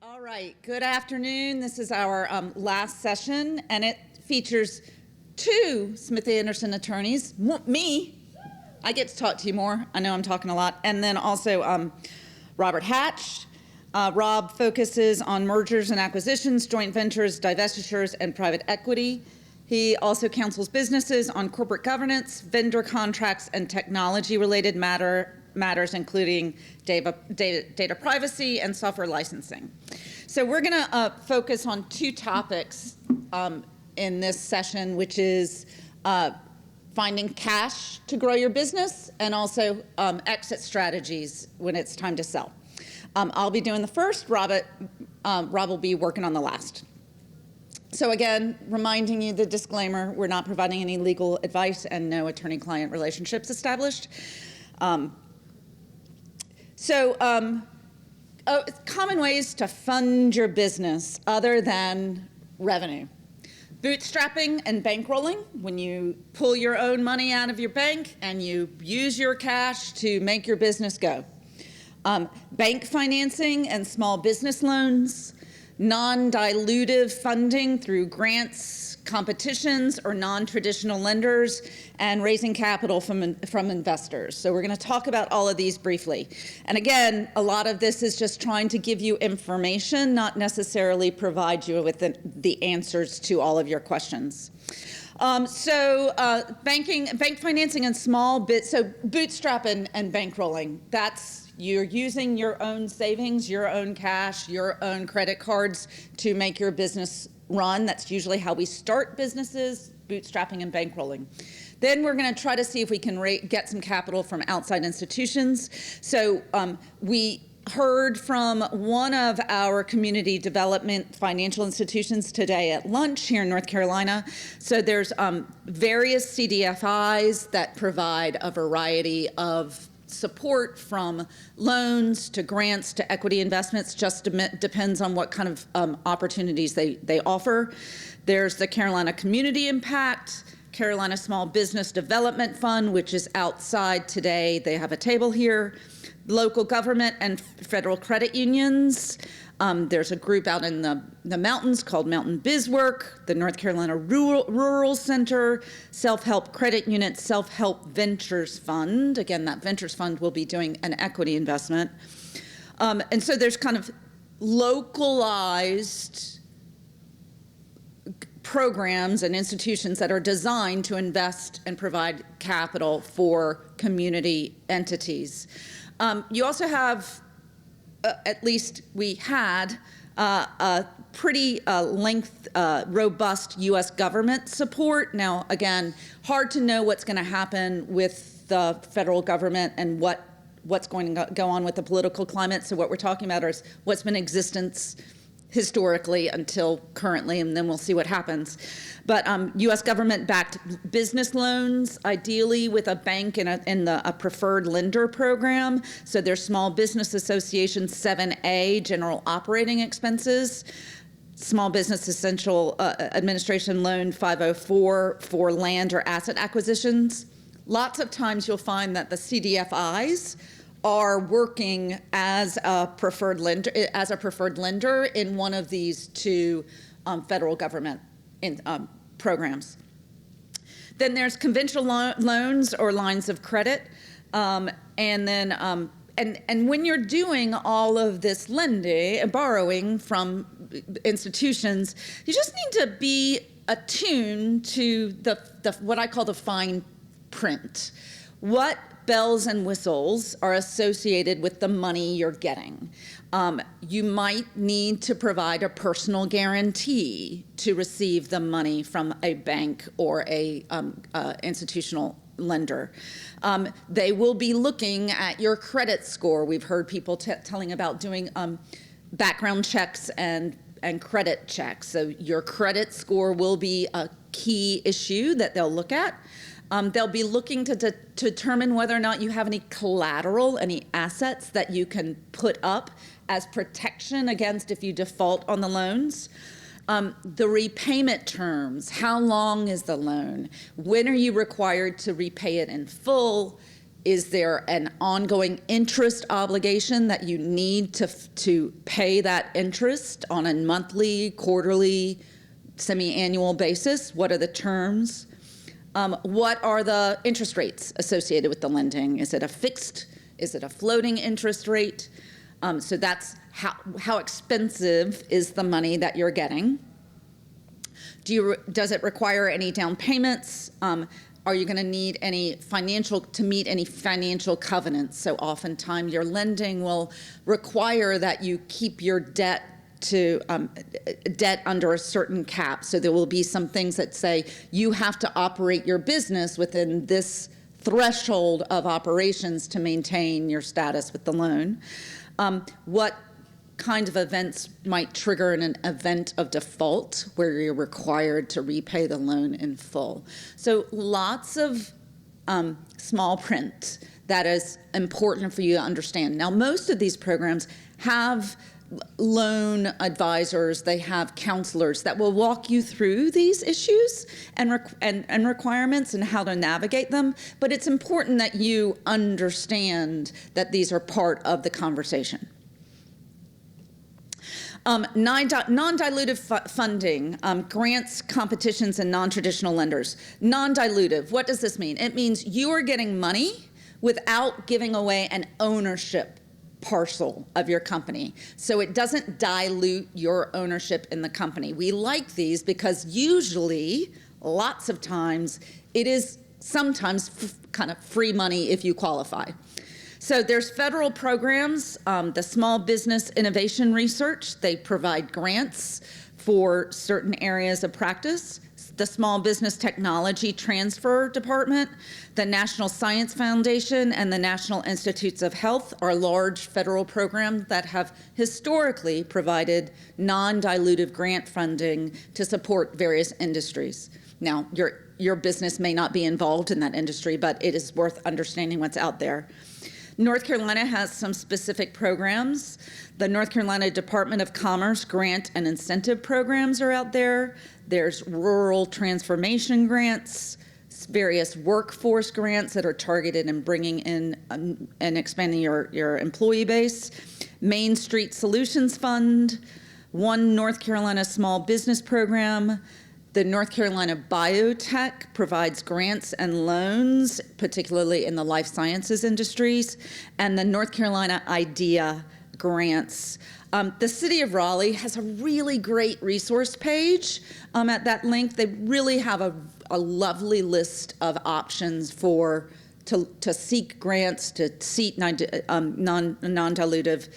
All right, good afternoon. This is our last session, and it features two Smith Anderson attorneys, me, I get to talk to you more, I know I'm talking a lot, and then also Robert Hatch. Rob focuses on mergers and acquisitions, joint ventures, divestitures, and private equity. He also counsels businesses on corporate governance, vendor contracts, and technology-related matters, including data privacy and software licensing. So we're going to focus on two topics in this session, which is finding cash to grow your business and also exit strategies when it's time to sell. I'll be doing the first. Rob will be working on the last. So again, reminding you the disclaimer, we're not providing any legal advice and no attorney-client relationships established. Common ways to fund your business other than revenue. Bootstrapping and bankrolling, when you pull your own money out of your bank and you use your cash to make your business go. Bank financing and small business loans. Non-dilutive funding through grants, competitions, or non-traditional lenders, and raising capital from investors. So we're going to talk about all of these briefly. And again, a lot of this is just trying to give you information, not necessarily provide you with the answers to all of your questions. Bank financing and so bootstrap and bankrolling, you're using your own savings, your own cash, your own credit cards to make your business run. That's usually how we start businesses, bootstrapping and bankrolling. Then we're going to try to see if we can get some capital from outside institutions. So we heard from one of our community development financial institutions today at lunch here in North Carolina. So there's various CDFIs that provide a variety of support, from loans to grants to equity investments. Just depends on what kind of opportunities they offer. There's the Carolina Community Impact, Carolina Small Business Development Fund, which is outside today. They have a table here. Local government and federal credit unions. There's a group out in the mountains called Mountain BizWork, the North Carolina Rural Center, Self-Help Credit Unit, Self-Help Ventures Fund. Again, that Ventures Fund will be doing an equity investment. And so there's kind of localized programs and institutions that are designed to invest and provide capital for community entities. You also have, at least we had, a pretty robust U.S. government support. Now, again, hard to know what's going to happen with the federal government and what's going to go on with the political climate. So what we're talking about is what's been in existence historically until currently, and then we'll see what happens. But U.S. government-backed business loans, ideally with a bank in a preferred lender program. So there's Small Business Association 7A, general operating expenses. Small Business Essential Administration Loan 504 for land or asset acquisitions. Lots of times you'll find that the CDFIs are working as a preferred lender in one of these two federal government programs. Then there's conventional loans or lines of credit, and when you're doing all of this borrowing from institutions, you just need to be attuned to the what I call the fine print. What bells and whistles are associated with the money you're getting. You might need to provide a personal guarantee to receive the money from a bank or a institutional lender. They will be looking at your credit score. We've heard people telling about doing background checks and credit checks. So your credit score will be a key issue that they'll look at. They'll be looking to determine whether or not you have any collateral, any assets that you can put up as protection against if you default on the loans. The repayment terms, how long is the loan? When are you required to repay it in full? Is there an ongoing interest obligation that you need to pay that interest on a monthly, quarterly, semi-annual basis? What are the terms? What are the interest rates associated with the lending? Is it a fixed? Is it a floating interest rate? So that's how expensive is the money that you're getting? Does it require any down payments? Are you going to need to meet any financial covenants? So oftentimes your lending will require that you keep your debt under a certain cap. So there will be some things that say you have to operate your business within this threshold of operations to maintain your status with the loan. What kind of events might trigger an event of default where you're required to repay the loan in full? So lots of small print that is important for you to understand. Now, most of these programs have loan advisors, they have counselors that will walk you through these issues and requirements and how to navigate them, but it's important that you understand that these are part of the conversation. Non-dilutive funding, grants, competitions, and non-traditional lenders. Non-dilutive, what does this mean? It means you are getting money without giving away an ownership parcel of your company. So it doesn't dilute your ownership in the company. We like these because usually, lots of times, it is sometimes kind of free money if you qualify. So there's federal programs, the Small Business Innovation Research, they provide grants for certain areas of practice. The Small Business Technology Transfer Department, the National Science Foundation, and the National Institutes of Health are large federal programs that have historically provided non-dilutive grant funding to support various industries. Now, your business may not be involved in that industry, but it is worth understanding what's out there. North Carolina has some specific programs. The North Carolina Department of Commerce grant and incentive programs are out there. There's rural transformation grants, various workforce grants that are targeted in bringing in and expanding your employee base. Main Street Solutions Fund, One North Carolina Small Business Program. The North Carolina Biotech provides grants and loans, particularly in the life sciences industries, and the North Carolina IDEA grants. The city of Raleigh has a really great resource page at that link. They really have a lovely list of options to seek grants, to seek non-dilutive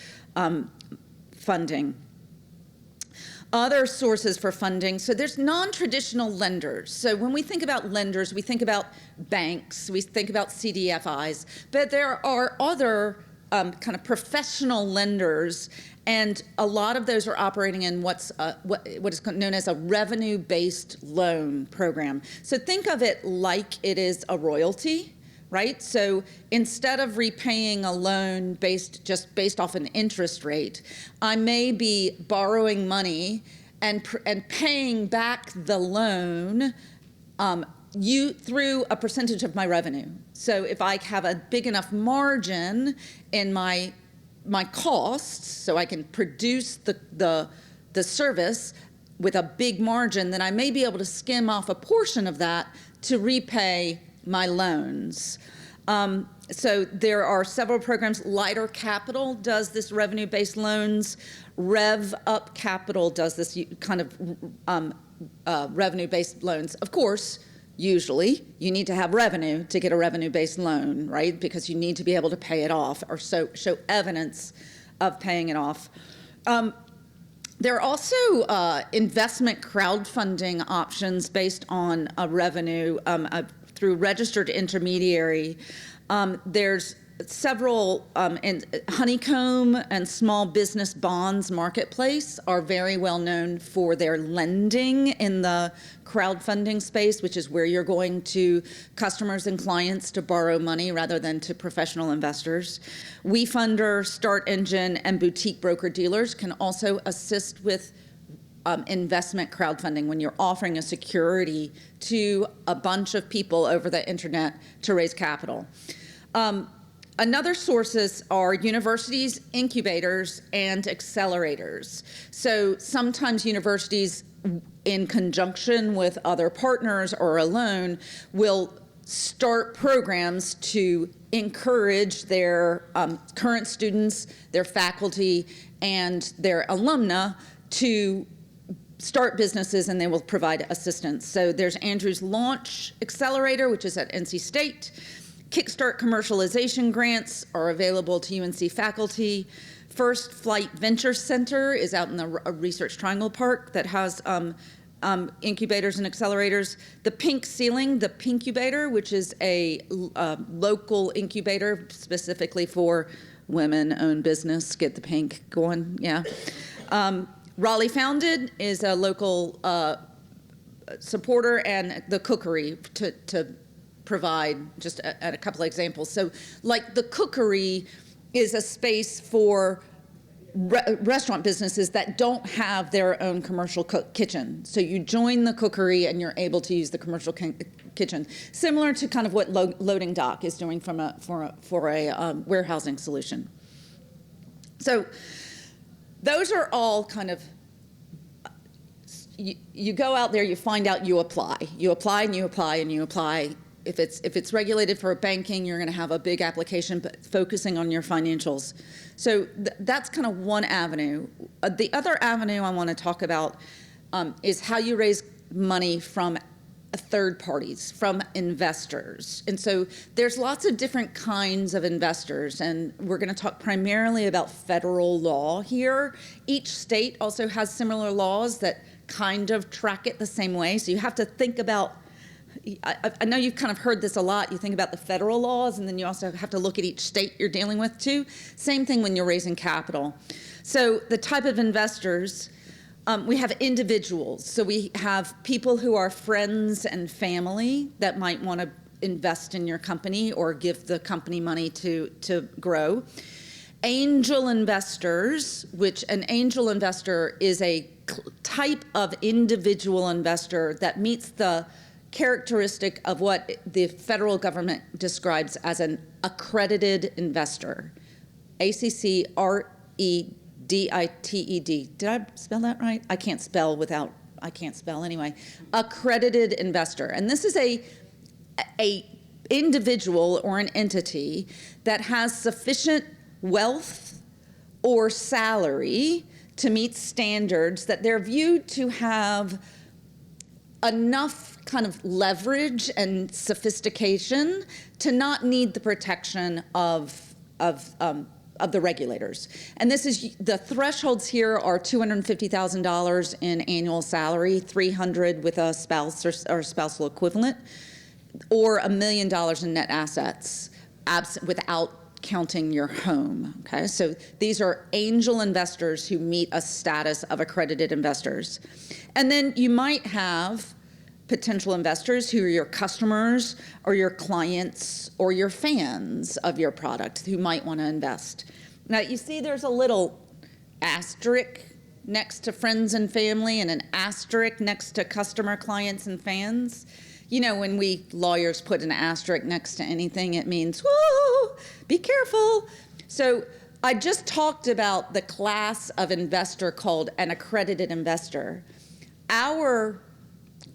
funding. Other sources for funding, so there's non-traditional lenders. So when we think about lenders, we think about banks, we think about CDFIs, but there are other kind of professional lenders, and a lot of those are operating in what is known as a revenue-based loan program. So think of it like it is a royalty, right? So instead of repaying a loan just based off an interest rate, I may be borrowing money and paying back the loan through a percentage of my revenue. So if I have a big enough margin in my costs, so I can produce the service with a big margin, then I may be able to skim off a portion of that to repay my loans. So there are several programs. Lighter Capital does this revenue-based loans. Rev Up Capital does this kind of revenue-based loans. Of course, usually you need to have revenue to get a revenue-based loan, right? Because you need to be able to pay it off or show evidence of paying it off. There are also investment crowdfunding options based on a revenue through registered intermediary. There's several, and Honeycomb and Small Business Bonds Marketplace are very well known for their lending in the crowdfunding space, which is where you're going to customers and clients to borrow money rather than to professional investors. WeFunder, Start Engine, and boutique broker-dealers can also assist with investment crowdfunding when you're offering a security to a bunch of people over the internet to raise capital. Another sources are universities, incubators, and accelerators. So sometimes universities, in conjunction with other partners or alone, will start programs to encourage their current students, their faculty, and their alumni to start businesses, and they will provide assistance. So there's Andrew's Launch Accelerator, which is at NC State. Kickstart commercialization grants are available to UNC faculty. First Flight Venture Center is out in the Research Triangle Park that has incubators and accelerators. The Pink Ceiling, the Pinkubator, which is a local incubator specifically for women-owned business. Get the pink going, yeah. Raleigh Founded is a local supporter, and the Cookery to provide just a couple of examples. So like the Cookery is a space for restaurant businesses that don't have their own commercial kitchen. So you join the Cookery and you're able to use the commercial kitchen, similar to kind of what Loading Dock is doing for a warehousing solution. So those are all kind of, you go out there, you find out, you apply and you apply and you apply. If it's regulated for banking, you're going to have a big application, but focusing on your financials. So that's kind of one avenue. The other avenue I want to talk about is how you raise money from third parties, from investors. And so there's lots of different kinds of investors, and we're going to talk primarily about federal law here. Each state also has similar laws that kind of track it the same way. So you have to think about, I know you've kind of heard this a lot. You think about the federal laws, and then you also have to look at each state you're dealing with too. Same thing when you're raising capital. So the type of investors, we have individuals. So we have people who are friends and family that might want to invest in your company or give the company money to grow. Angel investors, which an angel investor is a type of individual investor that meets the characteristic of what the federal government describes as an accredited investor. ACCREDITED. Did I spell that right? I can't spell anyway. Accredited investor. And this is a individual or an entity that has sufficient wealth or salary to meet standards that they're viewed to have enough kind of leverage and sophistication to not need the protection of the regulators. And this is, the thresholds here are $250,000 in annual salary, $300,000 with a spouse or spousal equivalent, or $1 million in net assets, without counting your home, okay? So these are angel investors who meet a status of accredited investors. And then you might have potential investors who are your customers or your clients or your fans of your product who might want to invest. Now you see there's a little asterisk next to friends and family and an asterisk next to customer, clients, and fans. You know, when we lawyers put an asterisk next to anything, it means, whoa, be careful. So I just talked about the class of investor called an accredited investor. Our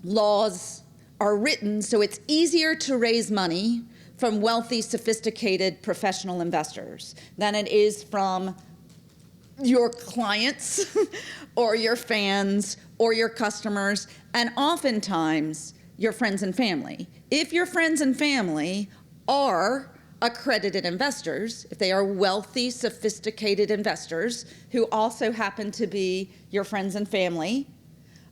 laws are written so it's easier to raise money from wealthy, sophisticated, professional investors than it is from your clients or your fans or your customers, and oftentimes your friends and family. If your friends and family are accredited investors, if they are wealthy, sophisticated investors who also happen to be your friends and family,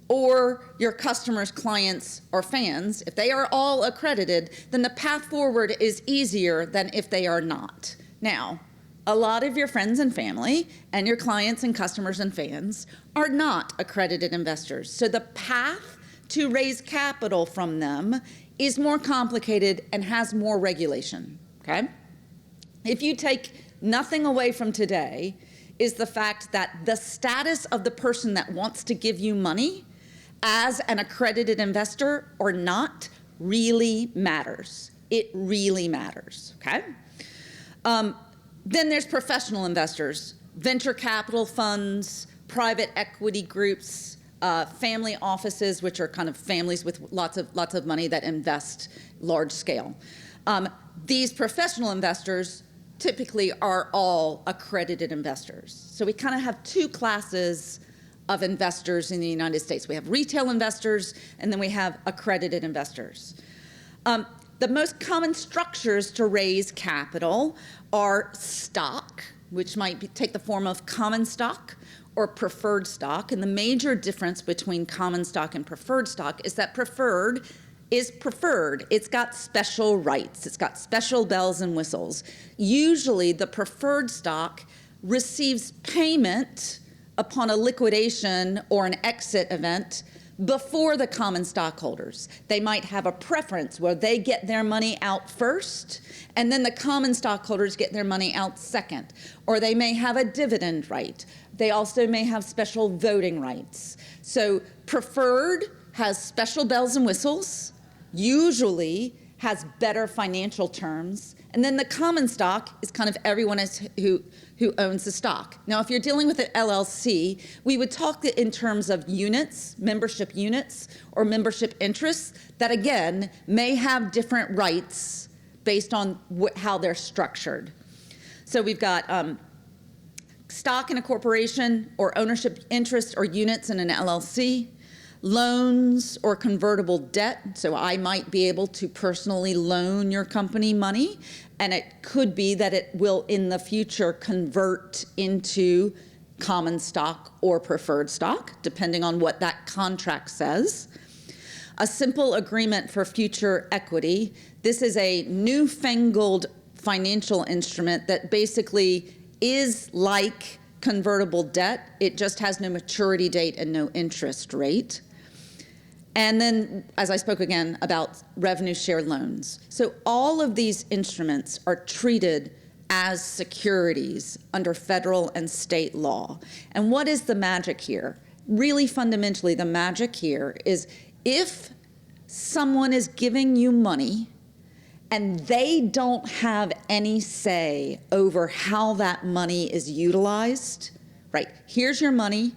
or your customers, clients, or fans, if they are all accredited, then the path forward is easier than if they are not. Now, a lot of your friends and family and your clients and customers and fans are not accredited investors. So the path to raise capital from them is more complicated and has more regulation, okay? If you take nothing away from today, is the fact that the status of the person that wants to give you money as an accredited investor or not really matters. It really matters, okay? Then there's professional investors, venture capital funds, private equity groups, family offices, which are kind of families with lots of money that invest large scale. These professional investors typically are all accredited investors. So we kind of have two classes of investors in the United States. We have retail investors, and then we have accredited investors. The most common structures to raise capital are stock, which might take the form of common stock or preferred stock. And the major difference between common stock and preferred stock is that preferred is preferred. It's got special rights. It's got special bells and whistles. Usually the preferred stock receives payment upon a liquidation or an exit event before the common stockholders. They might have a preference where they get their money out first, and then the common stockholders get their money out second. Or they may have a dividend right. They also may have special voting rights. So preferred has special bells and whistles, usually has better financial terms, and then the common stock is kind of everyone who owns the stock. Now, if you're dealing with an LLC, we would talk in terms of units, membership units, or membership interests that, again, may have different rights based on how they're structured. So we've got stock in a corporation, or ownership interest or units in an LLC, loans or convertible debt. So I might be able to personally loan your company money, and it could be that it will in the future convert into common stock or preferred stock, depending on what that contract says. A simple agreement for future equity. This is a newfangled financial instrument that basically is like convertible debt. It just has no maturity date and no interest rate. And then, as I spoke again about revenue share loans. So all of these instruments are treated as securities under federal and state law. And what is the magic here? Really fundamentally, the magic here is if someone is giving you money and they don't have any say over how that money is utilized, right? Here's your money,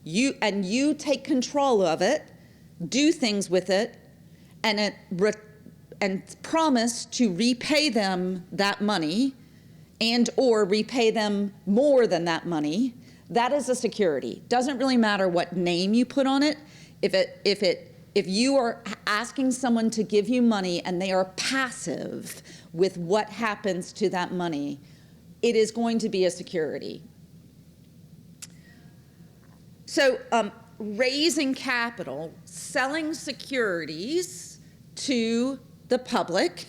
you take control of it, do things with it, and promise to repay them that money and or repay them more than that money, that is a security. Doesn't really matter what name you put on it. If you are asking someone to give you money and they are passive with what happens to that money, it is going to be a security. So raising capital, selling securities to the public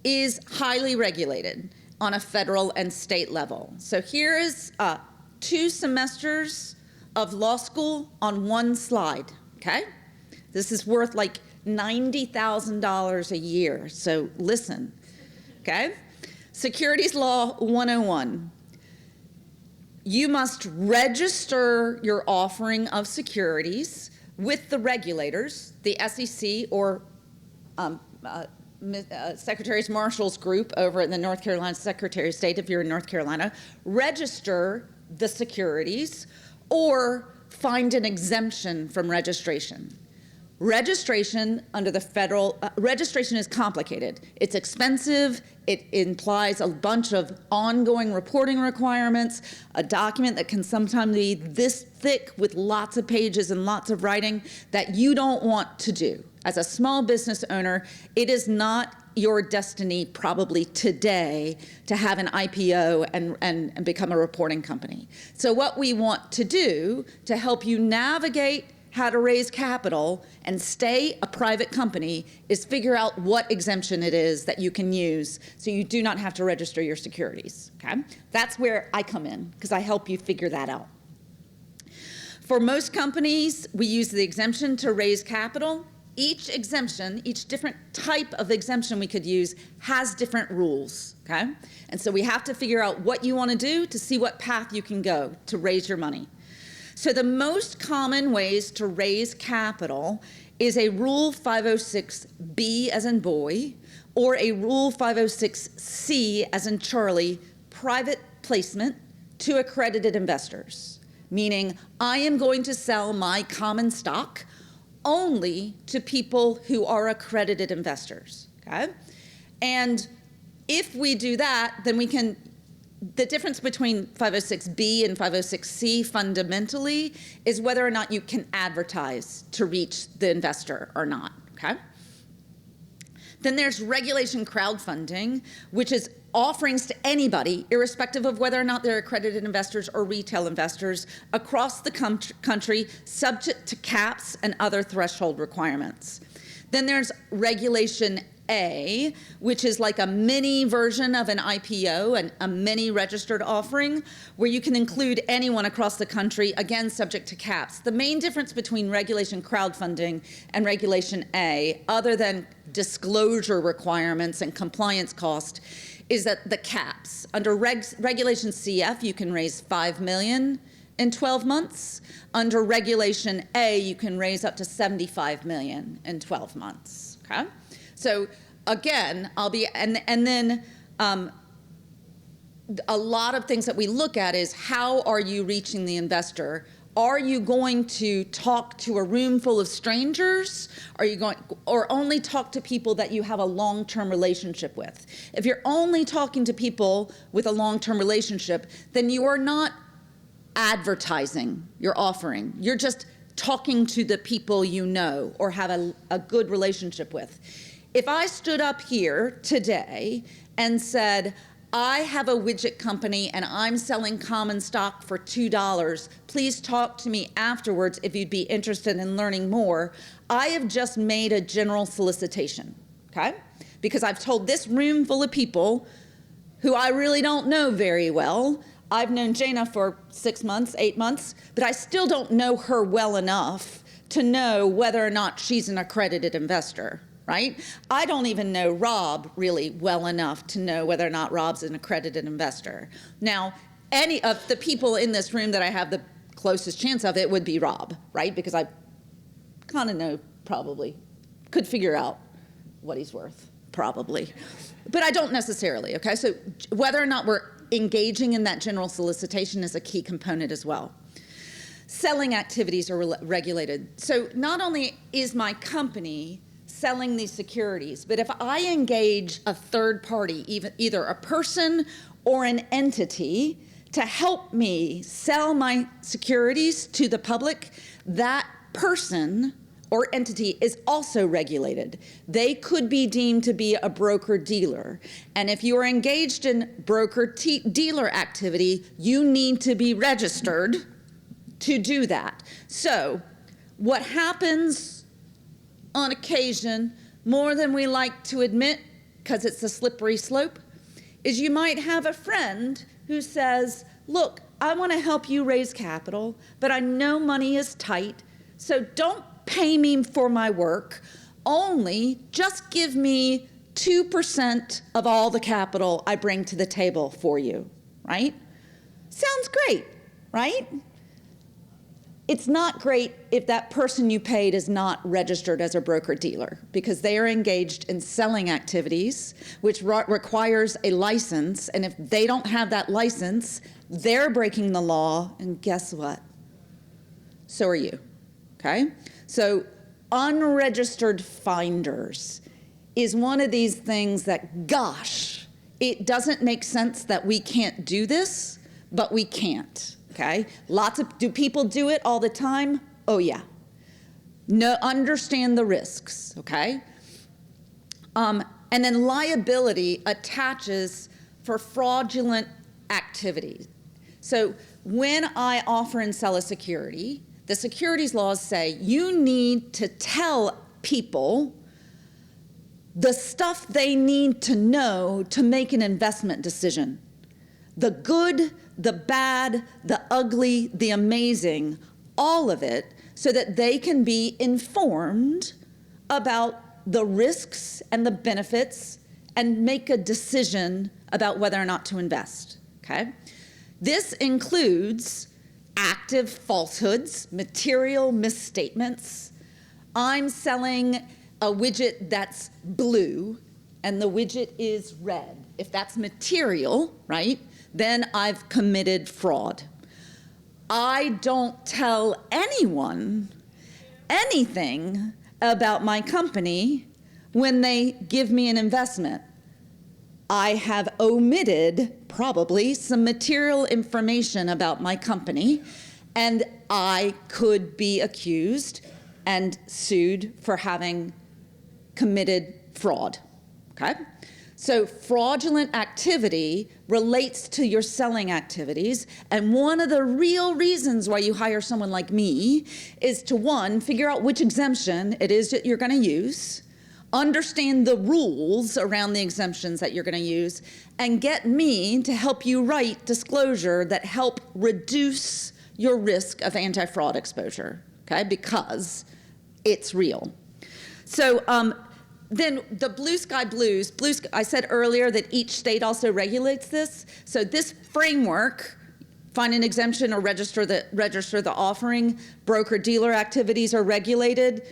is highly regulated on a federal and state level. So here is 2 semesters of law school on one slide, okay? This is worth like $90,000 a year, so listen, okay? Securities Law 101. You must register your offering of securities with the regulators, the SEC or Secretaries Marshall's group over at the North Carolina Secretary of State, if you're in North Carolina, register the securities or find an exemption from registration. Registration under the federal, registration is complicated. It's expensive. It implies a bunch of ongoing reporting requirements, a document that can sometimes be this thick with lots of pages and lots of writing that you don't want to do. As a small business owner, it is not your destiny probably today to have an IPO and become a reporting company. So what we want to do to help you navigate how to raise capital and stay a private company is figure out what exemption it is that you can use so you do not have to register your securities, okay? That's where I come in, because I help you figure that out. For most companies, we use the exemption to raise capital. Each exemption, each different type of exemption we could use has different rules, okay? And so we have to figure out what you want to do to see what path you can go to raise your money. So the most common ways to raise capital is a Rule 506B as in boy, or a Rule 506C, as in Charlie, private placement to accredited investors, meaning I am going to sell my common stock only to people who are accredited investors, okay? And if we do that, then we can, the difference between 506B and 506C fundamentally is whether or not you can advertise to reach the investor or not, okay? Then there's regulation crowdfunding, which is offerings to anybody, irrespective of whether or not they're accredited investors or retail investors, across the country, subject to caps and other threshold requirements. Then there's Regulation A, which is like a mini version of an IPO and a mini registered offering, where you can include anyone across the country, again, subject to caps. The main difference between regulation crowdfunding and Regulation A, other than disclosure requirements and compliance cost, is that the caps. Under Regulation CF, you can raise $5 million in 12 months. Under Regulation A, you can raise up to $75 million in 12 months, okay? So again, and then a lot of things that we look at is how are you reaching the investor? Are you going to talk to a room full of strangers? Are you going, or only talk to people that you have a long-term relationship with? If you're only talking to people with a long-term relationship, then you are not advertising your offering. You're just talking to the people you know or have a good relationship with. If I stood up here today and said, I have a widget company and I'm selling common stock for $2. Please talk to me afterwards if you'd be interested in learning more. I have just made a general solicitation, okay? Because I've told this room full of people who I really don't know very well. I've known Jana for 6 months, 8 months, but I still don't know her well enough to know whether or not she's an accredited investor. Right? I don't even know Rob really well enough to know whether or not Rob's an accredited investor. Now, any of the people in this room that I have the closest chance of it would be Rob, right? Because I kind of know, probably, could figure out what he's worth, probably. But I don't necessarily, okay? So whether or not we're engaging in that general solicitation is a key component as well. Selling activities are regulated. So not only is my company selling these securities, but if I engage a third party, either a person or an entity, to help me sell my securities to the public, that person or entity is also regulated. They could be deemed to be a broker-dealer. And if you are engaged in broker-dealer activity, you need to be registered to do that. So what happens on occasion, more than we like to admit, because it's a slippery slope, is you might have a friend who says, look, I want to help you raise capital, but I know money is tight, so don't pay me for my work, only just give me 2% of all the capital I bring to the table for you, right? Sounds great, right? It's not great if that person you paid is not registered as a broker-dealer, because they are engaged in selling activities, which requires a license, and if they don't have that license, they're breaking the law, and guess what? So are you, okay? So unregistered finders is one of these things that, gosh, it doesn't make sense that we can't do this, but we can't. Okay, do people do it all the time? Oh yeah. No, understand the risks, okay? And then liability attaches for fraudulent activities. So when I offer and sell a security, the securities laws say you need to tell people the stuff they need to know to make an investment decision. The good, the bad, the ugly, the amazing, all of it, so that they can be informed about the risks and the benefits and make a decision about whether or not to invest, okay? This includes active falsehoods, material misstatements. I'm selling a widget that's blue, and the widget is red, if that's material, right, then I've committed fraud. I don't tell anyone anything about my company when they give me an investment. I have omitted probably some material information about my company, and I could be accused and sued for having committed fraud, okay? So fraudulent activity relates to your selling activities, and one of the real reasons why you hire someone like me is to, one, figure out which exemption it is that you're gonna use, understand the rules around the exemptions that you're gonna use, and get me to help you write disclosure that help reduce your risk of anti-fraud exposure, okay? Because it's real. So then the blue sky blues, I said earlier that each state also regulates this. So this framework, find an exemption or register the offering, broker-dealer activities are regulated,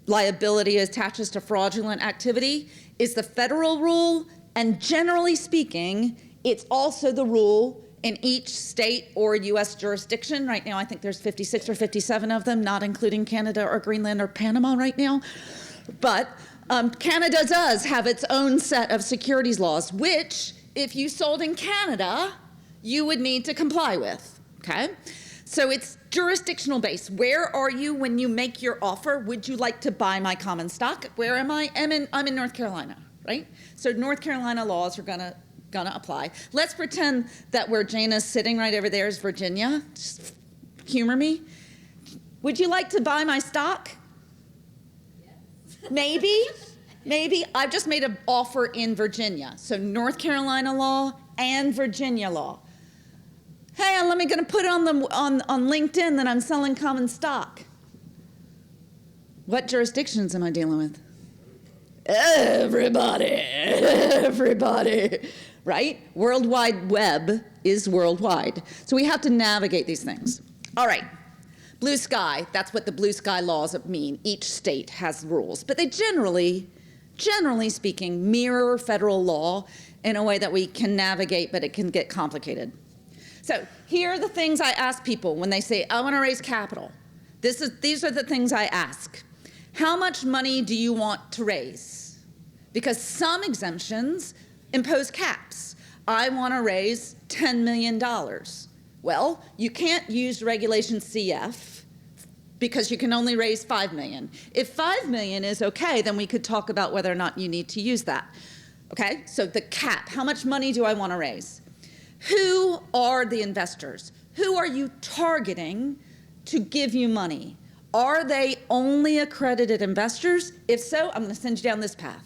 liability attaches to fraudulent activity, is the federal rule, and generally speaking, it's also the rule in each state or US jurisdiction. Right now, I think there's 56 or 57 of them, not including Canada or Greenland or Panama right now. But Canada does have its own set of securities laws, which, if you sold in Canada, you would need to comply with, okay? So it's jurisdictional based. Where are you when you make your offer? Would you like to buy my common stock? Where am I? I'm in North Carolina, right? So North Carolina laws are gonna apply. Let's pretend that where Jana's sitting right over there is Virginia. Just humor me. Would you like to buy my stock? Yes. Maybe. I've just made an offer in Virginia. So North Carolina law and Virginia law. Hey, let me gonna put it on LinkedIn that I'm selling common stock. What jurisdictions am I dealing with? Everybody, right? World Wide Web is worldwide. So we have to navigate these things. All right, blue sky, that's what the blue sky laws mean. Each state has rules, but they generally speaking, mirror federal law in a way that we can navigate, but it can get complicated. So here are the things I ask people when they say, I want to raise capital. These are the things I ask. How much money do you want to raise? Because some exemptions impose caps. I want to raise $10 million. Well, you can't use regulation CF because you can only raise 5 million. If 5 million is okay, then we could talk about whether or not you need to use that. Okay, so the cap, how much money do I want to raise? Who are the investors? Who are you targeting to give you money? Are they only accredited investors? If so, I'm going to send you down this path.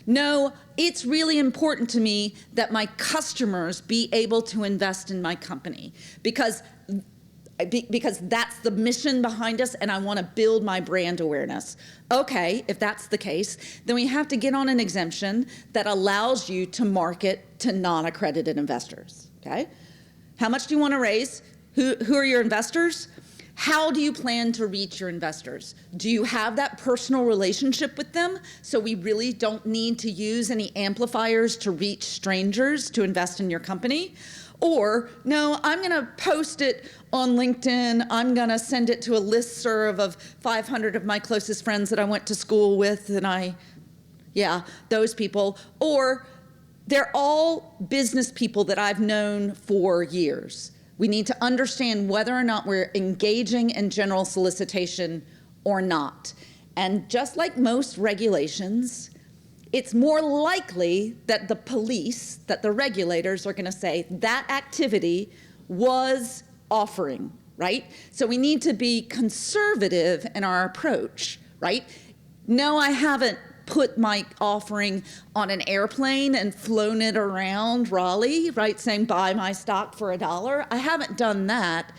No, it's really important to me that my customers be able to invest in my company because that's the mission behind us, and I want to build my brand awareness. Okay, if that's the case, then we have to get on an exemption that allows you to market to non-accredited investors, okay? How much do you want to raise? Who are your investors? How do you plan to reach your investors? Do you have that personal relationship with them so we really don't need to use any amplifiers to reach strangers to invest in your company? Or, no, I'm going to post it on LinkedIn. I'm going to send it to a listserv of 500 of my closest friends that I went to school with, and those people. Or they're all business people that I've known for years. We need to understand whether or not we're engaging in general solicitation or not. And just like most regulations, it's more likely that the police, that the regulators are going to say that activity was offering, right? So we need to be conservative in our approach, right? No, I haven't put my offering on an airplane and flown it around Raleigh, right, saying buy my stock for $1. I haven't done that,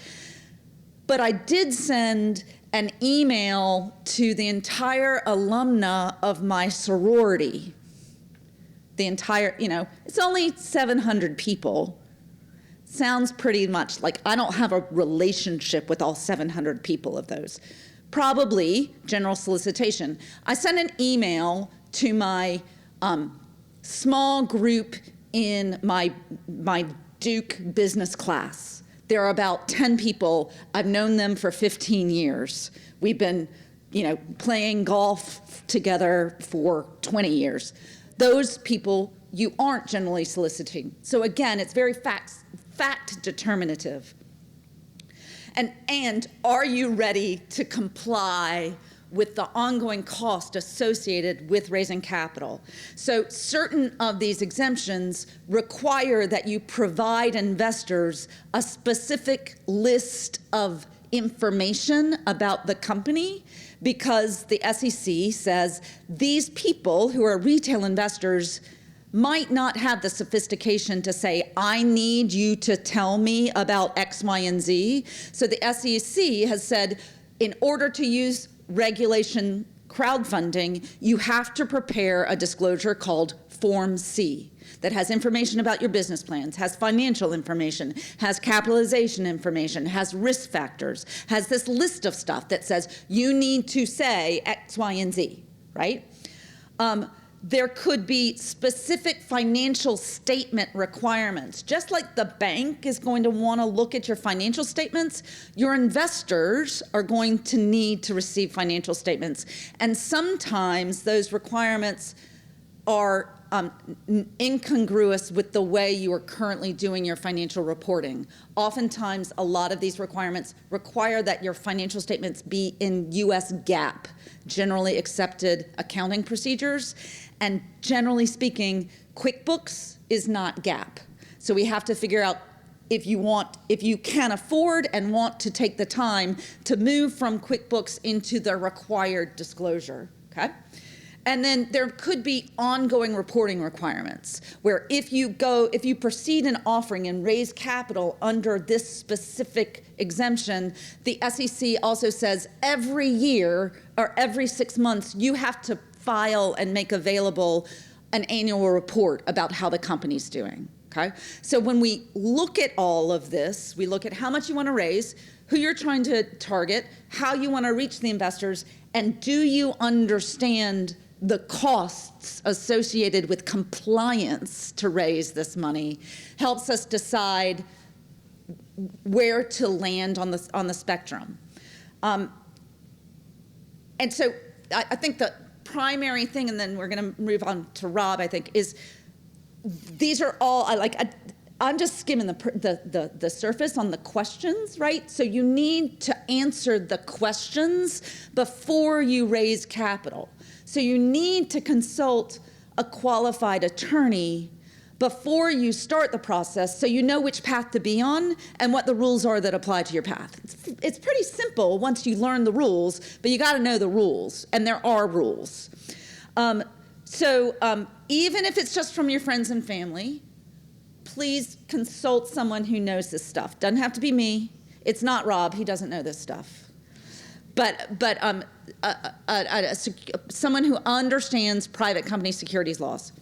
but I did send an email to the entire alumna of my sorority. The entire, it's only 700 people. Sounds pretty much like I don't have a relationship with all 700 people of those. Probably general solicitation. I sent an email to my small group in my Duke business class. There are about 10 people. I've known them for 15 years. We've been, playing golf together for 20 years. Those people you aren't generally soliciting. So again, it's very fact determinative. And are you ready to comply with the ongoing cost associated with raising capital? So certain of these exemptions require that you provide investors a specific list of information about the company, because the SEC says these people who are retail investors might not have the sophistication to say, I need you to tell me about X, Y, and Z. So the SEC has said, in order to use regulation crowdfunding, you have to prepare a disclosure called Form C that has information about your business plans, has financial information, has capitalization information, has risk factors, has this list of stuff that says you need to say X, Y, and Z, right? There could be specific financial statement requirements. Just like the bank is going to want to look at your financial statements, your investors are going to need to receive financial statements. And sometimes those requirements are incongruous with the way you are currently doing your financial reporting. Oftentimes, a lot of these requirements require that your financial statements be in US GAAP, generally accepted accounting procedures. And generally speaking, QuickBooks is not GAAP. So we have to figure out if you can afford and want to take the time to move from QuickBooks into the required disclosure, okay? And then there could be ongoing reporting requirements where if you proceed in offering and raise capital under this specific exemption, the SEC also says every year or every 6 months, you have to file and make available an annual report about how the company's doing, okay? So when we look at all of this, we look at how much you want to raise, who you're trying to target, how you want to reach the investors, and do you understand the costs associated with compliance to raise this money, helps us decide where to land on the spectrum. And so I think the primary thing, and then we're going to move on to Rob, I think, is these are all, I'm just skimming the surface on the questions, right? So you need to answer the questions before you raise capital. So you need to consult a qualified attorney before you start the process so you know which path to be on and what the rules are that apply to your path. It's pretty simple once you learn the rules, but you got to know the rules, and there are rules. So even if it's just from your friends and family, please consult someone who knows this stuff. Doesn't have to be me. It's not Rob. He doesn't know this stuff. But someone who understands private company securities laws.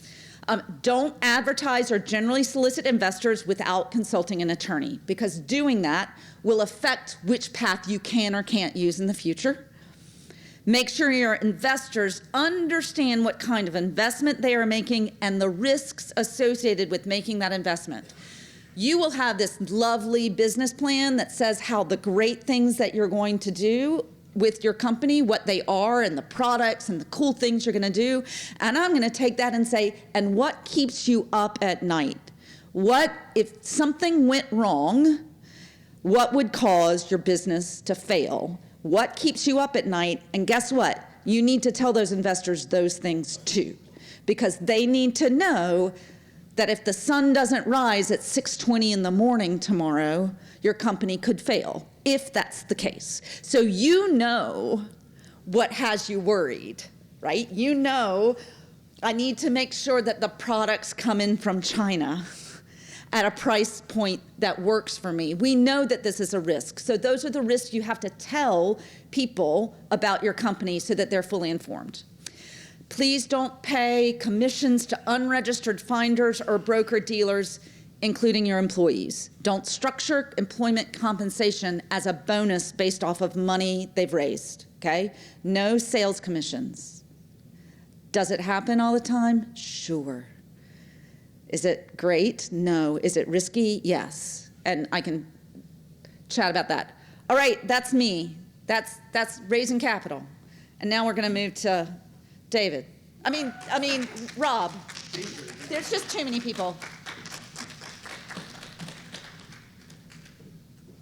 Don't advertise or generally solicit investors without consulting an attorney, because doing that will affect which path you can or can't use in the future. Make sure your investors understand what kind of investment they are making and the risks associated with making that investment. You will have this lovely business plan that says how the great things that you're going to do with your company, what they are and the products and the cool things you're going to do. And I'm going to take that and say, and what keeps you up at night? What, if something went wrong, what would cause your business to fail? What keeps you up at night? And guess what? You need to tell those investors those things too, because they need to know that if the sun doesn't rise at 6:20 in the morning tomorrow, your company could fail, if that's the case. So you know what has you worried, right? You know, I need to make sure that the products come in from China at a price point that works for me. We know that this is a risk. So those are the risks you have to tell people about your company so that they're fully informed. Please don't pay commissions to unregistered finders or broker-dealers, including your employees. Don't structure employment compensation as a bonus based off of money they've raised, okay? No sales commissions. Does it happen all the time? Sure. Is it great? No. Is it risky? Yes. And I can chat about that. All right, that's me. That's raising capital. And now we're going to move to David. I mean, Rob. There's just too many people.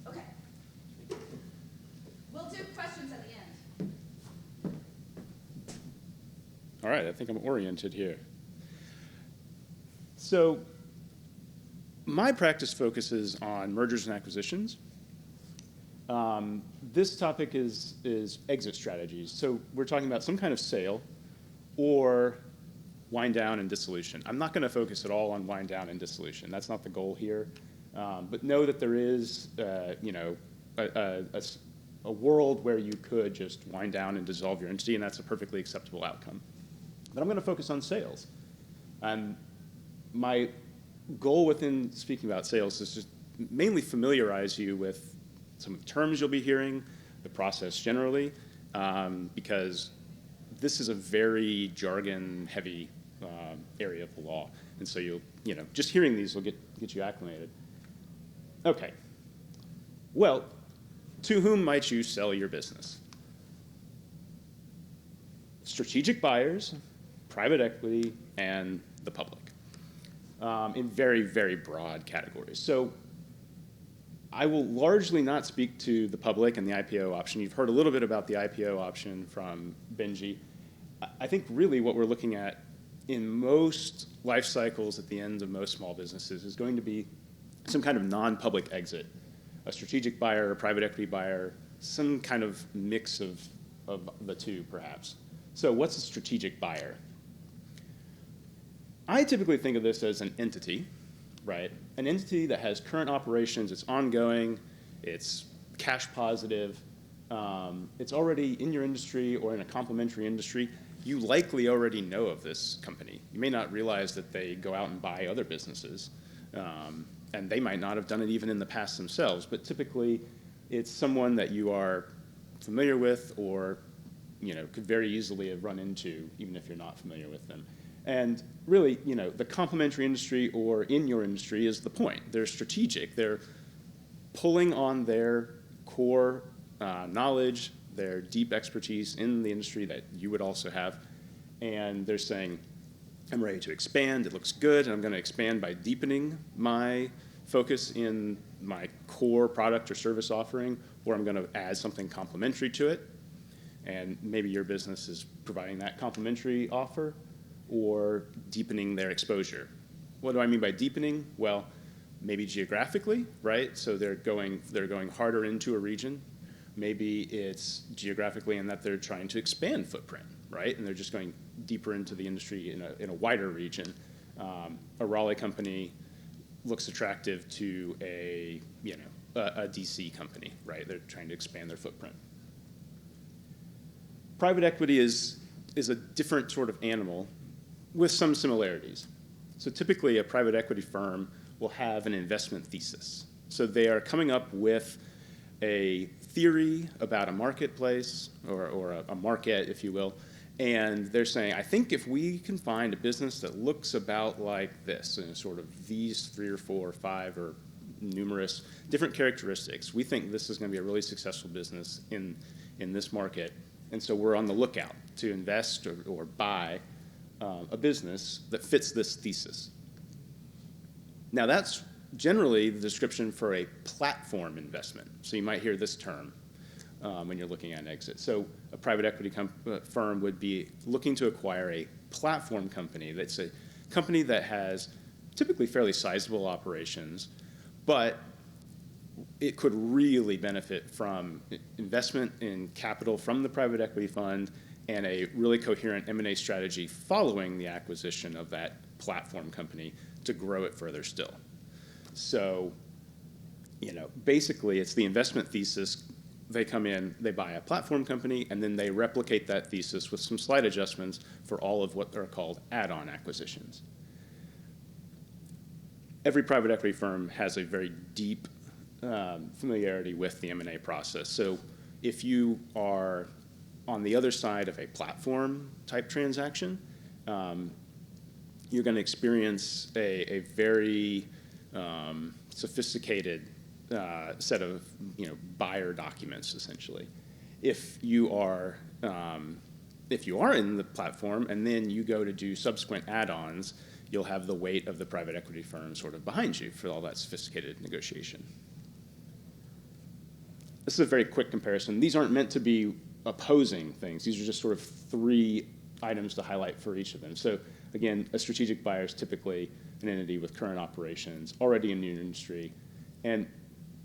Okay. We'll do questions at the end. All right, I think I'm oriented here. So my practice focuses on mergers and acquisitions. This topic is exit strategies. So we're talking about some kind of sale or wind down and dissolution. I'm not going to focus at all on wind down and dissolution. That's not the goal here. But know that there is, a world where you could just wind down and dissolve your entity, and that's a perfectly acceptable outcome. But I'm going to focus on sales. And my goal within speaking about sales is just mainly familiarize you with some of the terms you'll be hearing, the process generally, because this is a very jargon-heavy area of the law. And so just hearing these will get you acclimated. Okay. Well, to whom might you sell your business? Strategic buyers, private equity, and the public, in very, very broad categories. So I will largely not speak to the public and the IPO option. You've heard a little bit about the IPO option from Benji. I think really what we're looking at in most life cycles at the end of most small businesses is going to be some kind of non-public exit, a strategic buyer, a private equity buyer, some kind of mix of the two, perhaps. So what's a strategic buyer? I typically think of this as an entity, right? An entity that has current operations, it's ongoing, it's cash positive, it's already in your industry or in a complementary industry. You likely already know of this company. You may not realize that they go out and buy other businesses, and they might not have done it even in the past themselves, but typically it's someone that you are familiar with or could very easily have run into even if you're not familiar with them. And really, the complementary industry or in your industry is the point. They're strategic. They're pulling on their core knowledge, their deep expertise in the industry that you would also have, and they're saying, I'm ready to expand. It looks good, and I'm going to expand by deepening my focus in my core product or service offering, or I'm going to add something complementary to it. And maybe your business is providing that complementary offer or deepening their exposure. What do I mean by deepening? Well, maybe geographically, right? So they're going harder into a region. Maybe it's geographically in that they're trying to expand footprint, right? And they're just going deeper into the industry in a wider region. A Raleigh company looks attractive to a DC company, right? They're trying to expand their footprint. Private equity is a different sort of animal with some similarities. So typically a private equity firm will have an investment thesis. So they are coming up with a theory about a marketplace or a market, if you will, and they're saying, I think if we can find a business that looks about like this, and sort of these 3 or 4 or 5 or numerous different characteristics, we think this is going to be a really successful business in this market. And so we're on the lookout to invest or buy a business that fits this thesis. Now that's generally the description for a platform investment. So you might hear this term when you're looking at an exit. So a private equity firm would be looking to acquire a platform company that's a company that has typically fairly sizable operations, but it could really benefit from investment in capital from the private equity fund and a really coherent M&A strategy following the acquisition of that platform company to grow it further still. So, basically it's the investment thesis. They come in, they buy a platform company, and then they replicate that thesis with some slight adjustments for all of what are called add-on acquisitions. Every private equity firm has a very deep familiarity with the M&A process. So if you are on the other side of a platform type transaction, you're going to experience a very sophisticated set of buyer documents, essentially. If you are in the platform and then you go to do subsequent add-ons, you'll have the weight of the private equity firm sort of behind you for all that sophisticated negotiation. This is a very quick comparison. These aren't meant to be opposing things. These are just sort of 3 items to highlight for each of them. So again, a strategic buyer is typically an entity with current operations, already in the industry, and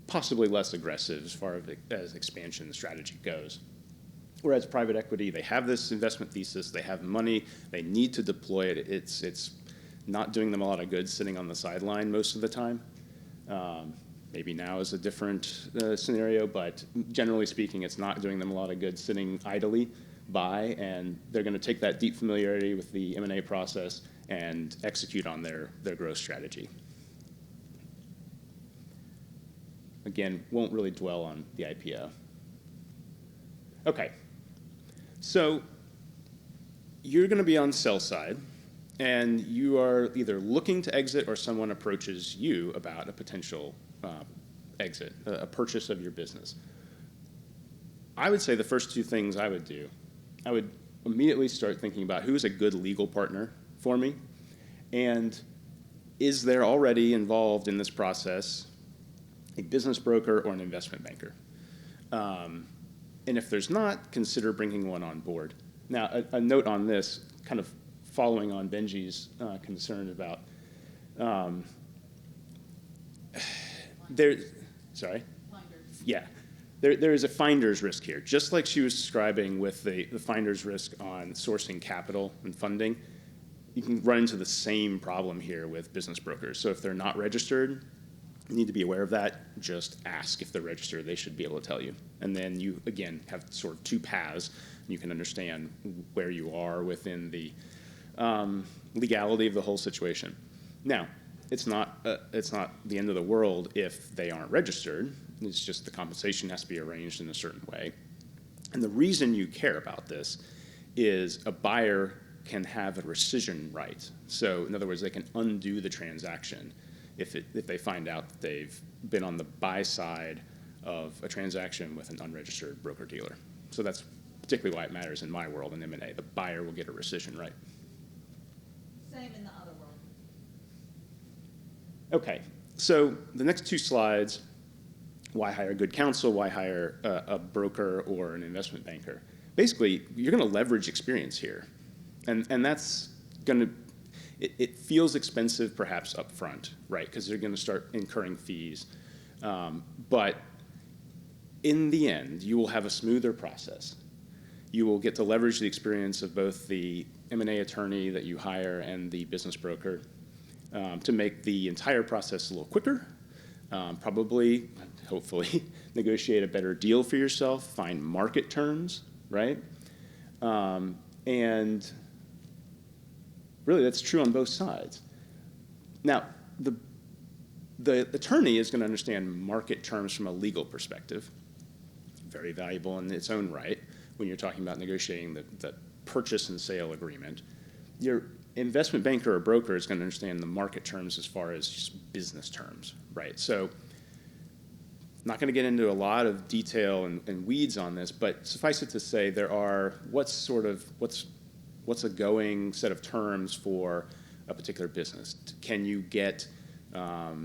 possibly less aggressive as far as expansion strategy goes. Whereas private equity, they have this investment thesis, they have money, they need to deploy it. It's not doing them a lot of good sitting on the sideline most of the time. Maybe now is a different scenario, but generally speaking, it's not doing them a lot of good sitting idly by, and they're going to take that deep familiarity with the M&A process and execute on their growth strategy. Again, won't really dwell on the IPO. Okay, so you're going to be on sell side, and you are either looking to exit or someone approaches you about a potential exit, a purchase of your business. I would say the first 2 things I would do, I would immediately start thinking about who's a good legal partner for me, and is there already involved in this process a business broker or an investment banker? And if there's not, consider bringing one on board. Now, a note on this, kind of following on Benji's concern about there is a finder's risk here. Just like she was describing with the finder's risk on sourcing capital and funding, you can run into the same problem here with business brokers. So if they're not registered, you need to be aware of that. Just ask if they're registered. They should be able to tell you. And then you, again, have sort of 2 paths. And you can understand where you are within the legality of the whole situation. Now, it's not the end of the world if they aren't registered. It's just the compensation has to be arranged in a certain way. And the reason you care about this is a buyer can have a rescission right. So in other words, they can undo the transaction if they find out that they've been on the buy side of a transaction with an unregistered broker-dealer. So that's particularly why it matters in my world in M&A. The buyer will get a rescission right. Same in the other world. Okay, so the next 2 slides, why hire good counsel, why hire a broker or an investment banker. Basically, you're going to leverage experience here. And that's going to, it feels expensive perhaps up front, right? Because they're going to start incurring fees. But in the end, you will have a smoother process. You will get to leverage the experience of both the M&A attorney that you hire and the business broker to make the entire process a little quicker, probably, hopefully, negotiate a better deal for yourself, find market terms, right? And really, that's true on both sides. Now, the attorney is going to understand market terms from a legal perspective, very valuable in its own right when you're talking about negotiating the purchase and sale agreement. Your investment banker or broker is going to understand the market terms as far as just business terms, right? So not going to get into a lot of detail and weeds on this, but suffice it to say there are what's a going set of terms for a particular business. Can you get a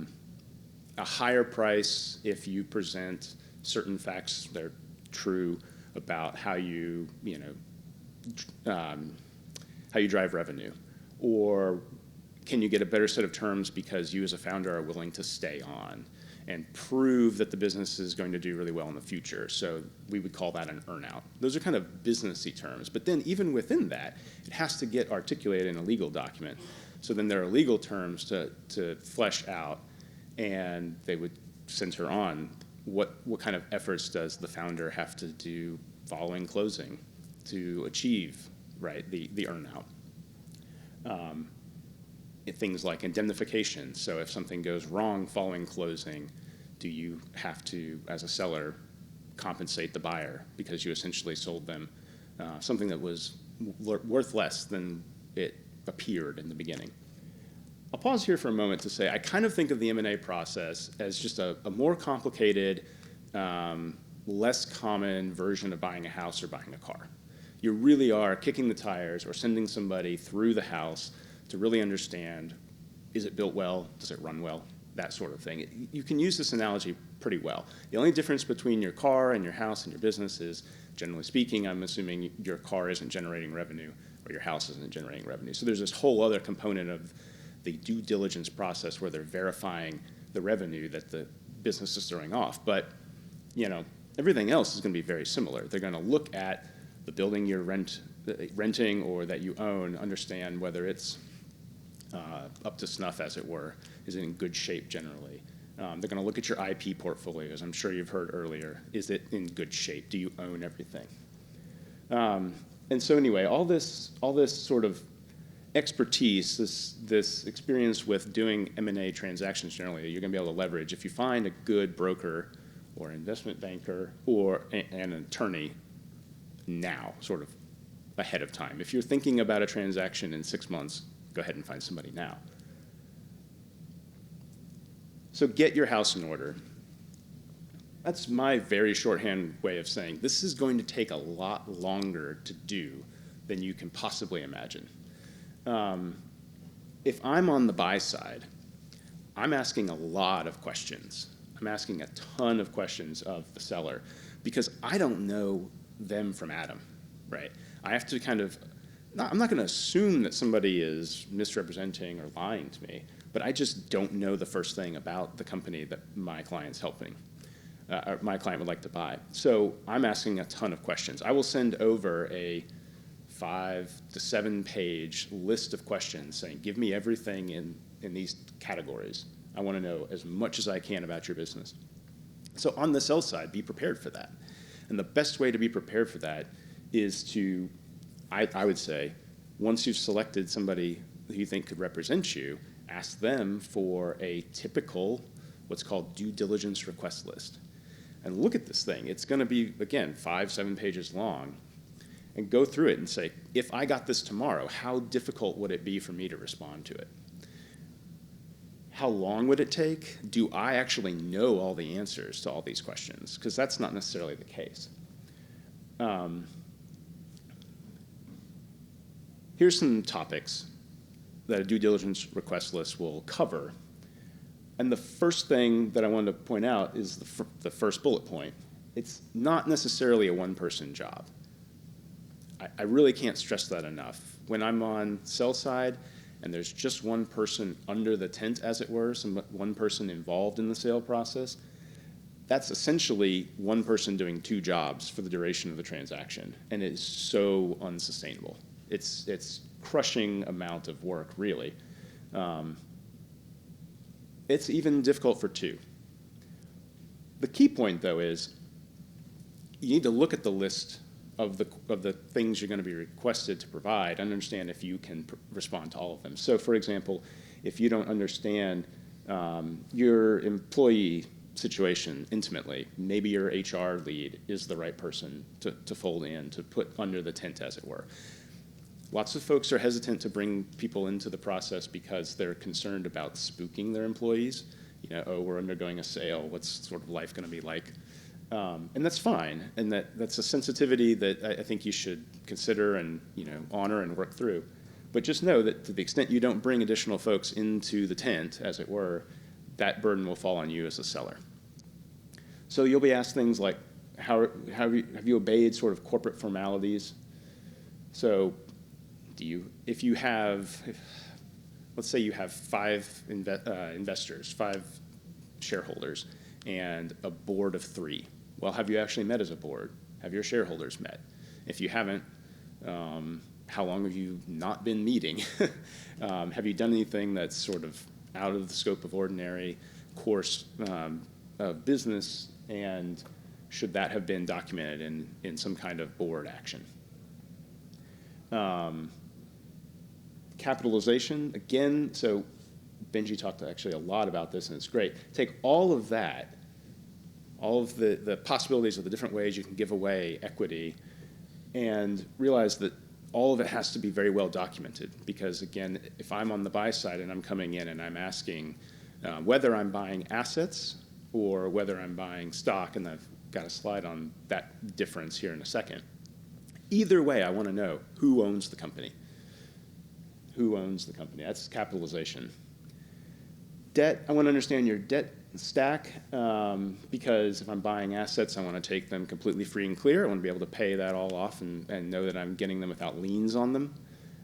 higher price if you present certain facts that are true about how you drive revenue? Or can you get a better set of terms because you as a founder are willing to stay on and prove that the business is going to do really well in the future? So we would call that an earnout. Those are kind of businessy terms. But then even within that, it has to get articulated in a legal document. So then there are legal terms to flesh out, and they would center on what kind of efforts does the founder have to do following closing to achieve, right, the earnout. Things like indemnification. So if something goes wrong following closing, do you have to, as a seller, compensate the buyer because you essentially sold them something that was worth less than it appeared in the beginning? I'll pause here for a moment to say I kind of think of the M&A process as just a more complicated, less common version of buying a house or buying a car. You really are kicking the tires or sending somebody through the house to really understand, is it built well? Does it run well? That sort of thing. You can use this analogy pretty well. The only difference between your car and your house and your business is, generally speaking, I'm assuming your car isn't generating revenue or your house isn't generating revenue. So there's this whole other component of the due diligence process where they're verifying the revenue that the business is throwing off. But everything else is going to be very similar. They're going to look at the building you're renting or that you own, understand whether it's up to snuff, as it were, is it in good shape generally. They're going to look at your IP portfolios. I'm sure you've heard earlier. Is it in good shape? Do you own everything? And so anyway, all this sort of expertise, this experience with doing M&A transactions generally, you're going to be able to leverage if you find a good broker or investment banker or an attorney now, sort of ahead of time. If you're thinking about a transaction in 6 months, go ahead and find somebody now. So get your house in order. That's my very shorthand way of saying this is going to take a lot longer to do than you can possibly imagine. If I'm on the buy side, I'm asking a lot of questions. I'm asking a ton of questions of the seller because I don't know them from Adam, right? I have to kind of, I'm not going to assume that somebody is misrepresenting or lying to me, but I just don't know the first thing about the company that my client's helping, or my client would like to buy. So I'm asking a ton of questions. I will send over a 5 to 7 page list of questions saying, give me everything in these categories. I want to know as much as I can about your business. So on the sell side, be prepared for that. And the best way to be prepared for that is to, I would say, once you've selected somebody who you think could represent you, ask them for a typical, what's called due diligence request list. And look at this thing. It's going to be, again, 5, 7 pages long. And go through it and say, if I got this tomorrow, how difficult would it be for me to respond to it? How long would it take? Do I actually know all the answers to all these questions? Because that's not necessarily the case. Here's some topics that a due diligence request list will cover. And the first thing that I wanted to point out is the first bullet point. It's not necessarily a one-person job. I really can't stress that enough. When I'm on sell side and there's just one person under the tent, as it were, one person involved in the sale process, that's essentially one person doing 2 jobs for the duration of the transaction, and it is so unsustainable. It's crushing amount of work, really. It's even difficult for 2. The key point, though, is you need to look at the list of the things you're going to be requested to provide and understand if you can respond to all of them. So, for example, if you don't understand your employee situation intimately, maybe your HR lead is the right person to fold in, to put under the tent, as it were. Lots of folks are hesitant to bring people into the process because they're concerned about spooking their employees. Oh, we're undergoing a sale. What's sort of life going to be like? And that's fine, and that's a sensitivity that I think you should consider and honor and work through. But just know that to the extent you don't bring additional folks into the tent, as it were, that burden will fall on you as a seller. So you'll be asked things like, have you obeyed sort of corporate formalities? So let's say you have 5 investors, 5 shareholders, and a board of 3. Well, have you actually met as a board? Have your shareholders met? If you haven't, how long have you not been meeting? Have you done anything that's sort of out of the scope of ordinary course of business, and should that have been documented in some kind of board action? Capitalization, again, so Benji talked actually a lot about this, and it's great. Take all of that, all of the possibilities of the different ways you can give away equity, and realize that all of it has to be very well documented because, again, if I'm on the buy side and I'm coming in and I'm asking whether I'm buying assets or whether I'm buying stock, and I've got a slide on that difference here in a second, either way, I want to know who owns the company. Who owns the company? That's capitalization. Debt, I want to understand your debt stack because if I'm buying assets, I want to take them completely free and clear. I want to be able to pay that all off and know that I'm getting them without liens on them.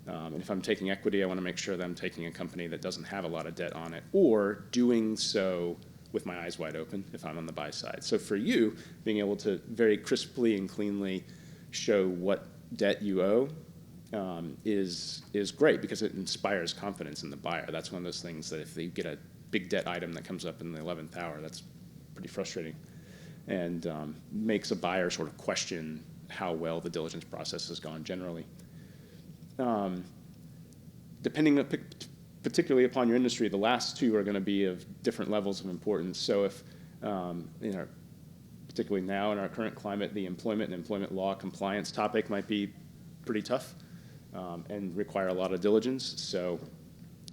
And if I'm taking equity, I want to make sure that I'm taking a company that doesn't have a lot of debt on it, or doing so with my eyes wide open if I'm on the buy side. So for you, being able to very crisply and cleanly show what debt you owe is great because it inspires confidence in the buyer. That's one of those things that if they get a big debt item that comes up in the 11th hour, that's pretty frustrating and makes a buyer sort of question how well the diligence process has gone generally. Depending particularly upon your industry, the last two are going to be of different levels of importance. So if, particularly now in our current climate, the employment and employment law compliance topic might be pretty tough and require a lot of diligence. So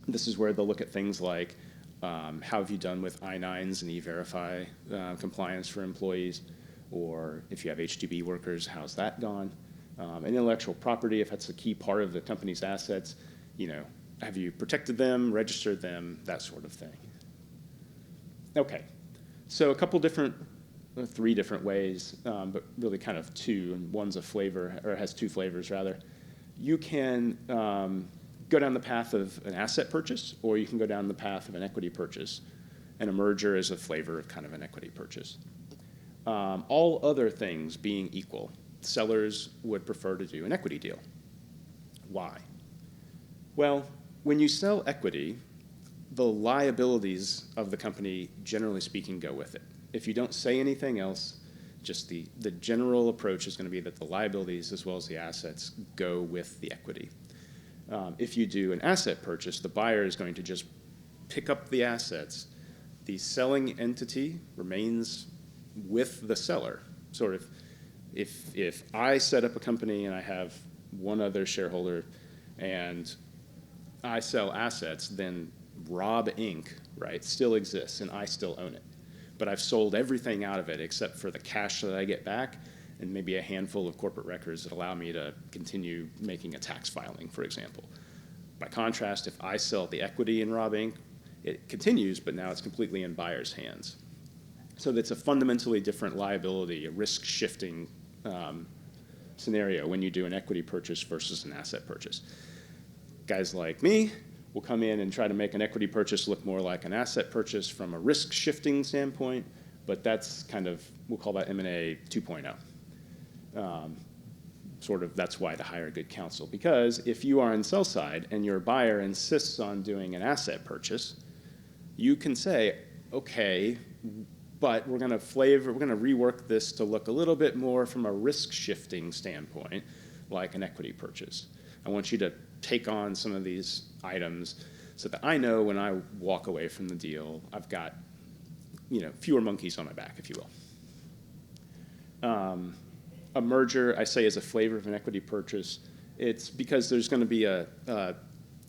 this is where they'll look at things like how have you done with I-9s and E-Verify compliance for employees, or if you have H-2B workers, how's that gone? And intellectual property, if that's a key part of the company's assets, have you protected them, registered them, that sort of thing. Okay, so a couple different, three different ways, but really kind of two, and one's a flavor, or has two flavors rather. You can go down the path of an asset purchase, or you can go down the path of an equity purchase. And a merger is a flavor of kind of an equity purchase. All other things being equal, sellers would prefer to do an equity deal. Why? Well, when you sell equity, the liabilities of the company, generally speaking, go with it. If you don't say anything else, just the general approach is going to be that the liabilities as well as the assets go with the equity. If you do an asset purchase, the buyer is going to just pick up the assets. The selling entity remains with the seller. Sort of, if I set up a company and I have one other shareholder and I sell assets, then Rob Inc., right, still exists and I still own it. But I've sold everything out of it except for the cash that I get back and maybe a handful of corporate records that allow me to continue making a tax filing, for example. By contrast, if I sell the equity in Rob Inc., it continues, but now it's completely in buyer's hands. So that's a fundamentally different liability, a risk-shifting scenario when you do an equity purchase versus an asset purchase. Guys like me will come in and try to make an equity purchase look more like an asset purchase from a risk-shifting standpoint, but that's kind of, we'll call that M&A 2.0. Sort of, that's why to hire good counsel. Because if you are on sell side and your buyer insists on doing an asset purchase, you can say, okay, but we're going to rework this to look a little bit more from a risk-shifting standpoint, like an equity purchase. I want you to take on some of these items so that I know when I walk away from the deal, I've got, fewer monkeys on my back, if you will. A merger, I say, is a flavor of an equity purchase. It's because there's going to be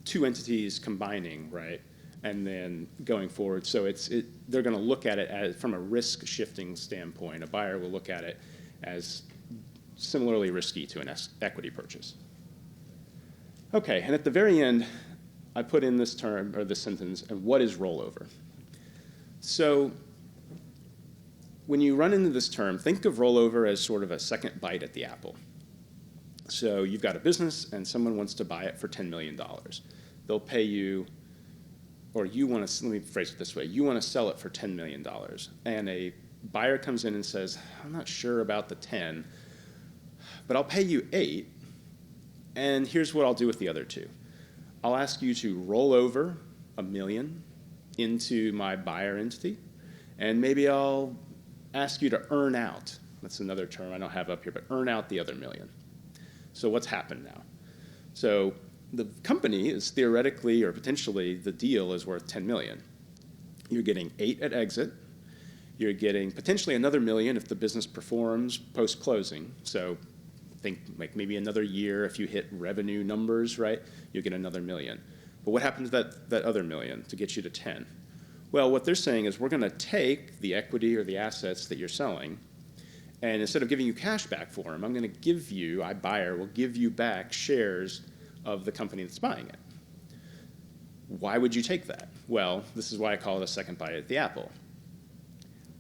two entities combining, right, and then going forward. So they're going to look at it as from a risk-shifting standpoint. A buyer will look at it as similarly risky to an equity purchase. Okay, and at the very end, I put in this term, or this sentence, and what is rollover? So when you run into this term, think of rollover as sort of a second bite at the apple. So you've got a business, and someone wants to buy it for $10 million. They'll pay you, or you want to, let me phrase it this way, you want to sell it for $10 million. And a buyer comes in and says, I'm not sure about the 10, but I'll pay you 8, and here's what I'll do with the other 2. I'll ask you to roll over $1 million into my buyer entity, and maybe I'll ask you to earn out. That's another term I don't have up here, but earn out the other $1 million. So what's happened now? So the company is theoretically or potentially the deal is worth $10 million. You're getting 8 at exit. You're getting potentially another $1 million if the business performs post-closing. So think like maybe another year, if you hit revenue numbers, right, you'll get another $1 million. But what happened to that other $1 million to get you to 10? Well, what they're saying is we're going to take the equity or the assets that you're selling, and instead of giving you cash back for them, I'm going to give you, buyer will give you back shares of the company that's buying it. Why would you take that? Well, this is why I call it a second bite at the apple.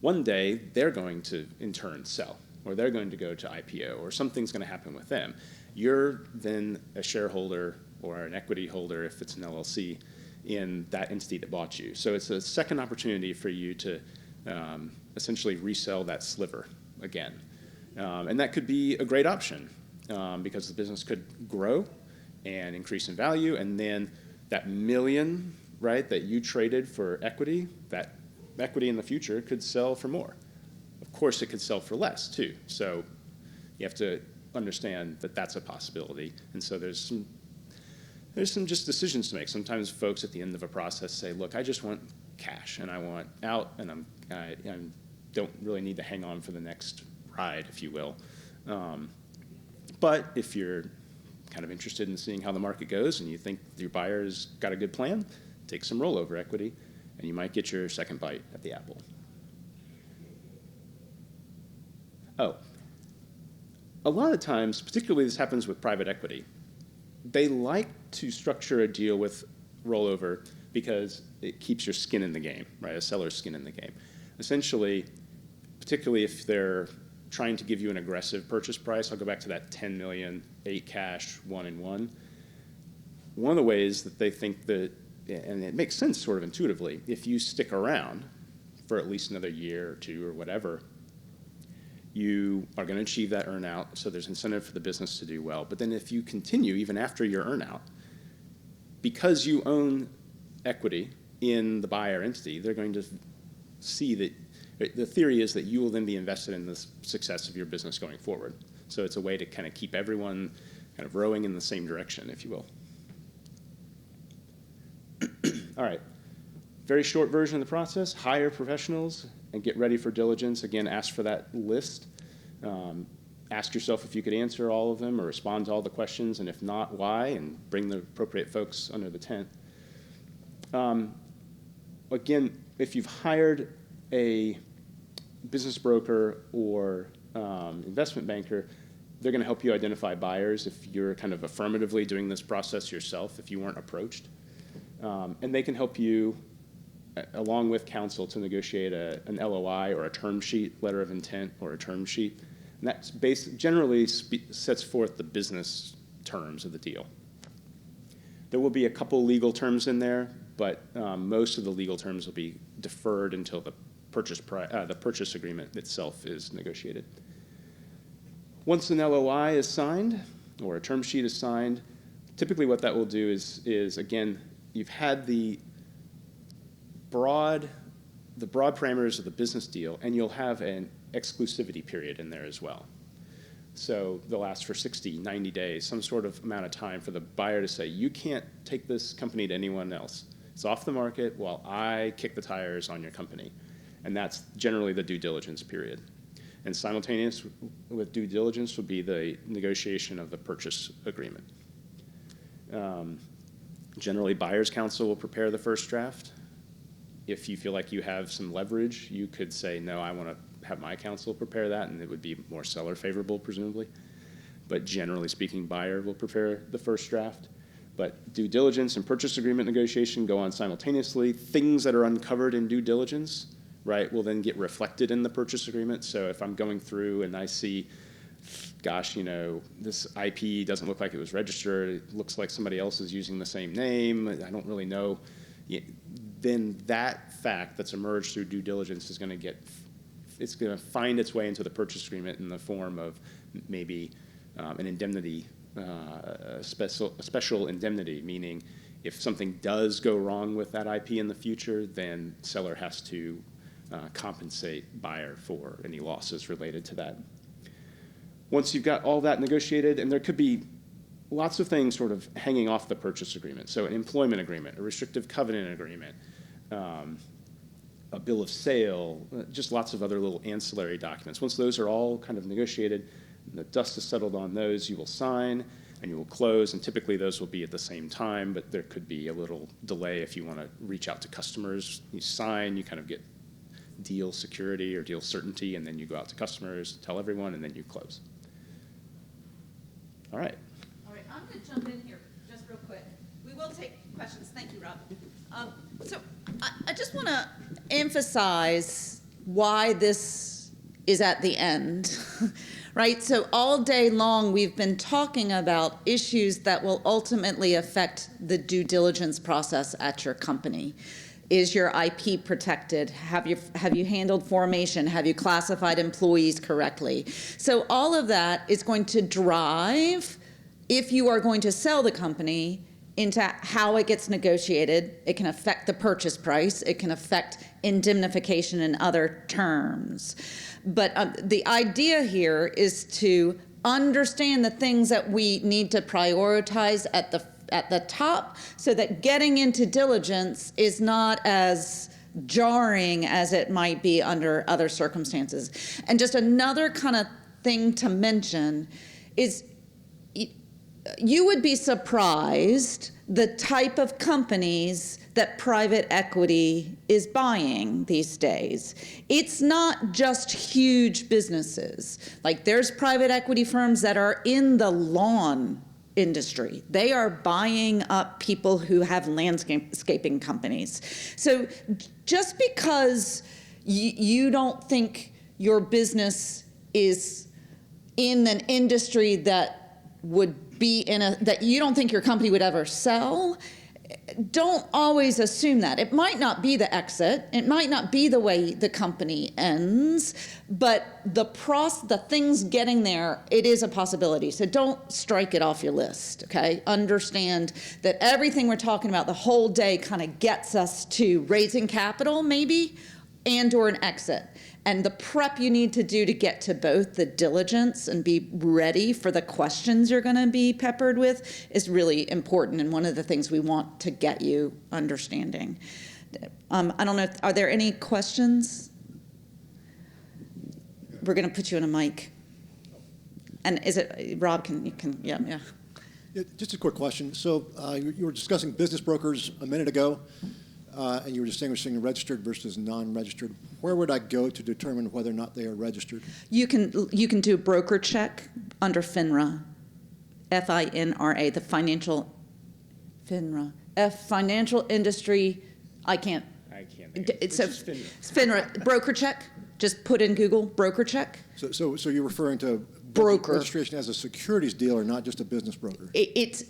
One day, they're going to, in turn, sell, or they're going to go to IPO, or something's going to happen with them. You're then a shareholder or an equity holder, if it's an LLC, in that entity that bought you. So it's a second opportunity for you to essentially resell that sliver again. And that could be a great option because the business could grow and increase in value, and then that $1 million, right, that you traded for equity, that equity in the future could sell for more. Of course, it could sell for less too. So you have to understand that that's a possibility. And so there's some just decisions to make. Sometimes folks at the end of a process say, look, I just want cash and I want out, and I don't really need to hang on for the next ride, if you will. But if you're kind of interested in seeing how the market goes and you think your buyer's got a good plan, take some rollover equity and you might get your second bite at the apple. Oh, a lot of times, particularly this happens with private equity, they like to structure a deal with rollover because it keeps your skin in the game, right? A seller's skin in the game. Essentially, particularly if they're trying to give you an aggressive purchase price, I'll go back to that 10 million, 8 cash, 1 in 1. One of the ways that they think that, and it makes sense sort of intuitively, if you stick around for at least another year or two or whatever, you are going to achieve that earnout, so there's incentive for the business to do well. But then if you continue, even after your earnout, because you own equity in the buyer entity, they're going to see that the theory is that you will then be invested in the success of your business going forward. So it's a way to kind of keep everyone kind of rowing in the same direction, if you will. All right. Very short version of the process: hire professionals and get ready for diligence. Again, ask for that list. Ask yourself if you could answer all of them or respond to all the questions, and if not, why, and bring the appropriate folks under the tent. Again, if you've hired a business broker or investment banker, they're going to help you identify buyers if you're kind of affirmatively doing this process yourself, if you weren't approached. And they can help you, along with counsel, to negotiate an LOI or a term sheet, letter of intent, or a term sheet. And that generally sets forth the business terms of the deal. There will be a couple legal terms in there, but most of the legal terms will be deferred until the purchase agreement itself is negotiated. Once an LOI is signed or a term sheet is signed, typically what that will do is again, you've had the broad parameters of the business deal, and you'll have an exclusivity period in there as well. So they'll last for 60, 90 days, some sort of amount of time for the buyer to say, you can't take this company to anyone else. It's off the market while I kick the tires on your company. And that's generally the due diligence period. And simultaneous with due diligence would be the negotiation of the purchase agreement. Generally, buyer's counsel will prepare the first draft. If you feel like you have some leverage, you could say, no, I want to have my counsel prepare that, and it would be more seller favorable, presumably. But generally speaking, buyer will prepare the first draft. But due diligence and purchase agreement negotiation go on simultaneously. Things that are uncovered in due diligence, right, will then get reflected in the purchase agreement. So if I'm going through and I see, gosh, this IP doesn't look like it was registered, it looks like somebody else is using the same name, I don't really know, then that fact that's emerged through due diligence is going to find its way into the purchase agreement in the form of maybe an indemnity, a special indemnity, meaning if something does go wrong with that IP in the future, then seller has to compensate buyer for any losses related to that. Once you've got all that negotiated, and there could be lots of things sort of hanging off the purchase agreement. So an employment agreement, a restrictive covenant agreement, a bill of sale, just lots of other little ancillary documents. Once those are all kind of negotiated, When the dust is settled on those, you will sign and you will close, and typically those will be at the same time, but there could be a little delay if you want to reach out to customers. You sign, you kind of get deal security or deal certainty, and then you go out to customers, tell everyone, and then you close. All right. All right, I'm going to jump in here just real quick. We will take questions. Thank you, Rob. So I just want to emphasize why this is at the end, right? So all day long, we've been talking about issues that will ultimately affect the due diligence process at your company. Is your IP protected? Have you handled formation? Have you classified employees correctly? So all of that is going to drive, if you are going to sell the company, into how it gets negotiated. It can affect the purchase price. It can affect indemnification and other terms. But the idea here is to understand the things that we need to prioritize at the top, so that getting into diligence is not as jarring as it might be under other circumstances. And just another kind of thing to mention is you would be surprised the type of companies that private equity is buying these days. It's not just huge businesses. Like, there's private equity firms that are in the lawn industry. They are buying up people who have landscaping companies. So just because you don't think your business is in an industry that would be that you don't think your company would ever sell, don't always assume that. It might not be the exit. It might not be the way the company ends, but the things getting there, it is a possibility. So don't strike it off your list, okay? Understand that everything we're talking about the whole day kind of gets us to raising capital, maybe, and or an exit. And the prep you need to do to get to both the diligence and be ready for the questions you're going to be peppered with is really important, and one of the things we want to get you understanding. I don't know, are there any questions? We're going to put you in a mic. And is it, Rob, yeah. Yeah, just a quick question. So you were discussing business brokers a minute ago. And you were distinguishing registered versus non-registered. Where would I go to determine whether or not they are registered? You can do a broker check under FINRA, FINRA, the financial financial industry. I can't. It's FINRA broker check. Just put in Google broker check. So you're referring to broker registration as a securities dealer, not just a business broker.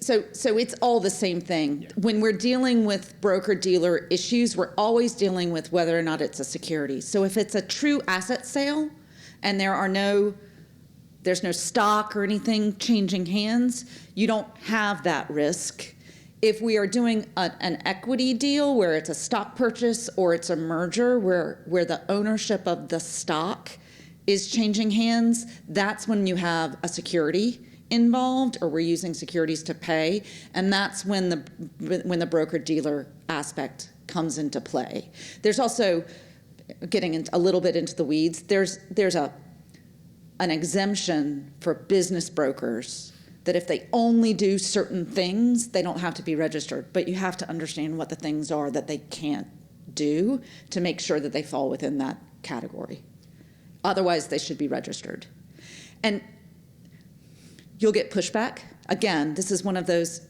So it's all the same thing. Yeah. When we're dealing with broker-dealer issues, we're always dealing with whether or not it's a security. So if it's a true asset sale and there's no stock or anything changing hands, you don't have that risk. If we are doing an equity deal where it's a stock purchase or it's a merger where the ownership of the stock is changing hands, that's when you have a security involved, or we're using securities to pay, and that's when the broker-dealer aspect comes into play. There's also, getting a little bit into the weeds, there's an exemption for business brokers that if they only do certain things, they don't have to be registered, but you have to understand what the things are that they can't do to make sure that they fall within that category. Otherwise, they should be registered. And you'll get pushback. Again, this is one of those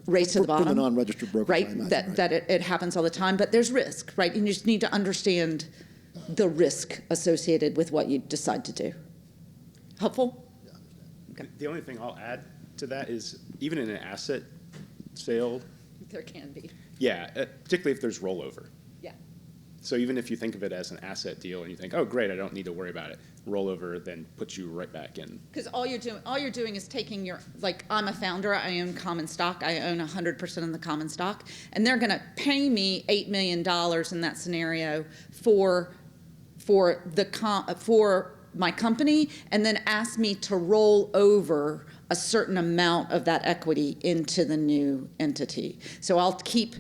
race to the bottom. From the non-registered broker, right? That it happens all the time, but there's risk, right? You just need to understand the risk associated with what you decide to do. Helpful? Yeah, I understand. Okay. The only thing I'll add to that is, even in an asset sale, There can be. yeah, particularly if there's rollover. Yeah. So even if you think of it as an asset deal and you think, oh, great, I don't need to worry about it, rollover then puts you right back in. Because all you're doing is taking I'm a founder, I own common stock, I own 100% of the common stock, and they're going to pay me $8 million in that scenario for my company, and then ask me to roll over a certain amount of that equity into the new entity. So I'll keep,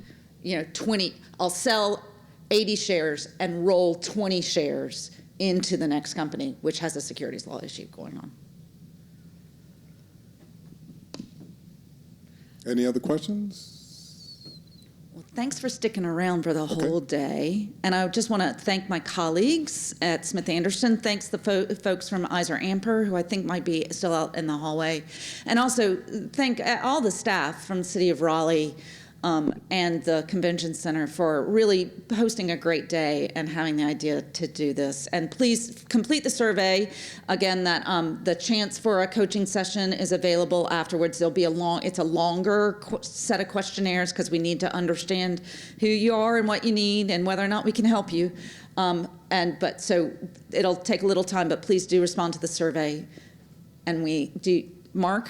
20, I'll sell 80 shares and roll 20 shares into the next company, which has a securities law issue going on. Any other questions? Well, thanks for sticking around for the whole day. And I just want to thank my colleagues at Smith Anderson. Thanks the folks from Iser Amper, who I think might be still out in the hallway. And also thank all the staff from the City of Raleigh and the Convention Center for really hosting a great day and having the idea to do this. And please complete the survey. Again, that the chance for a coaching session is available afterwards. There'll be it's a longer set of questionnaires because we need to understand who you are and what you need and whether or not we can help you. So it'll take a little time, but please do respond to the survey. And Mark?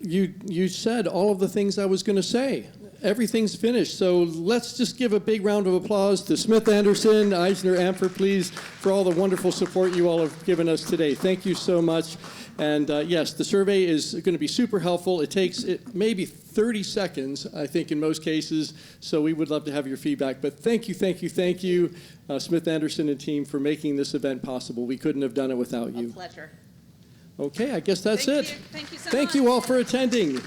You said all of the things I was going to say. Everything's finished. So let's just give a big round of applause to Smith Anderson, Eisner Amper, please, for all the wonderful support you all have given us today. Thank you so much. And yes, the survey is going to be super helpful. It takes maybe 30 seconds, I think, in most cases. So we would love to have your feedback. But thank you, Smith Anderson and team, for making this event possible. We couldn't have done it without you. A pleasure. Okay, I guess that's it. Thank you so much. Thank you all for attending.